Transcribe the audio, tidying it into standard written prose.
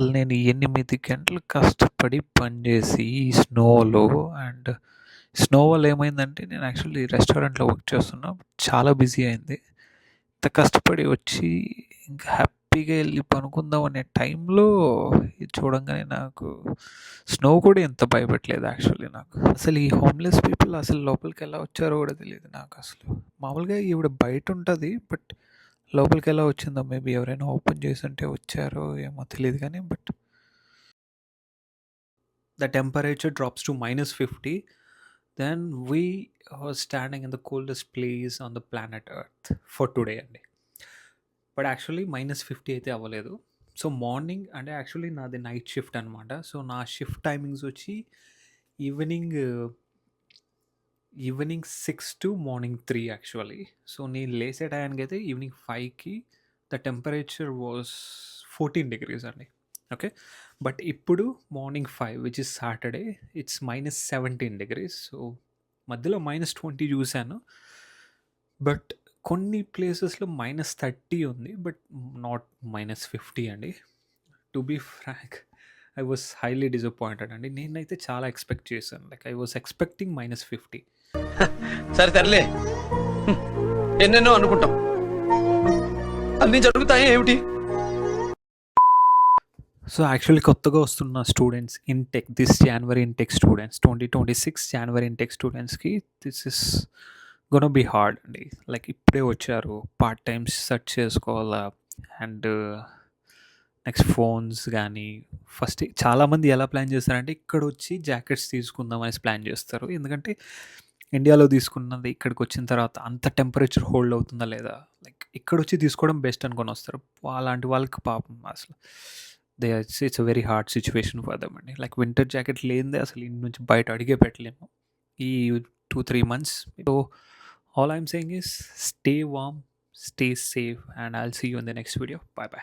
నేను 8 గంటలు కష్టపడి పనిచేసి ఈ స్నోలో అండ్ స్నో వల్ల ఏమైందంటే నేను యాక్చువల్లీ రెస్టారెంట్‌లో వర్క్ చేస్తున్నా. చాలా బిజీ అయింది. ఇంత కష్టపడి వచ్చి ఇంకా హ్యాపీగా ఎళ్లి పనుకుందాం అనే టైంలో ఇది చూడంగానే నాకు స్నో కూడా ఎంత భయపెట్టలేదు యాక్చువల్లీ నాకు. అసలు ఈ హోమ్‌లెస్ పీపుల్ అసలు లోపలికెలా వచ్చారో కూడా తెలీదు నాకసలు. మామూలుగా ఈవిడ బయటుంటది. బట్ లోపలికెలా వచ్చిందో మేబీ ఎవరైనా ఓపెన్ చేసుంటే వచ్చారో ఏమో తెలీదు గానీ but the temperature drops to -50, then we are standing in the coldest place on the planet Earth for today అండి. బట్ యాక్చువల్లీ -50 అయితే అవ్వలేదు. సో మార్నింగ్ అంటే యాక్చువల్లీ నాది నైట్ షిఫ్ట్ అనమాట. సో నా షిఫ్ట్ టైమింగ్స్ వచ్చి evening evening 6 to morning 3 actually. So నేను లేసే టయానికైతే ఈవినింగ్ 5కి ద టెంపరేచర్ వాస్ 14 డిగ్రీస్ అండి. ఓకే. బట్ ఇప్పుడు morning 5 which is Saturday it's -17 degrees. So మధ్యలో -20 చూశాను. బట్ కొన్ని ప్లేసెస్‌లో -30 ఉంది. బట్ నాట్ -50 అండి. To be frank I was highly disappointed అండి. నేనైతే చాలా ఎక్స్‌పెక్ట్ చేశాను. Like I was expecting -50. సరే తరలే, ఎన్నెన్నో అనుకుంటాం, అన్నీ జరుగుతాయి ఏమిటి? సో యాక్చువల్లీ కొత్తగా వస్తున్న students intake this January intake students 2026 January intake స్టూడెంట్స్‌కి this is gonna be hard అండి. లైక్ ఇప్పుడే వచ్చారు, పార్ట్ టైమ్స్ సెర్చ్ చేసుకోవాలా అండ్ నెక్స్ట్ ఫోన్స్ గానీ ఫస్ట్ చాలామంది ఎలా ప్లాన్ చేస్తారంటే ఇక్కడొచ్చి జాకెట్స్ తీసుకుందాం అనేసి ప్లాన్ చేస్తారు. ఎందుకంటే ఇండియాలో తీసుకున్నది ఇక్కడికొచ్చిన తర్వాత అంత టెంపరేచర్ హోల్డ్ అవుతుందా లేదా? లైక్ ఇక్కడొచ్చి తీసుకోవడం బెస్ట్ అనుకోని వస్తారు. అలాంటి వాళ్ళకి పాపం అసలు it's a very hard situation for them అండి. లైక్ వింటర్ జాకెట్ లేనిదే అసలు ఇంటి నుంచి బయట అడుగే పెట్టలేము ఈ 2, 3 months. So all I'm saying is stay warm, stay safe and I'll see you in the next video. Bye by.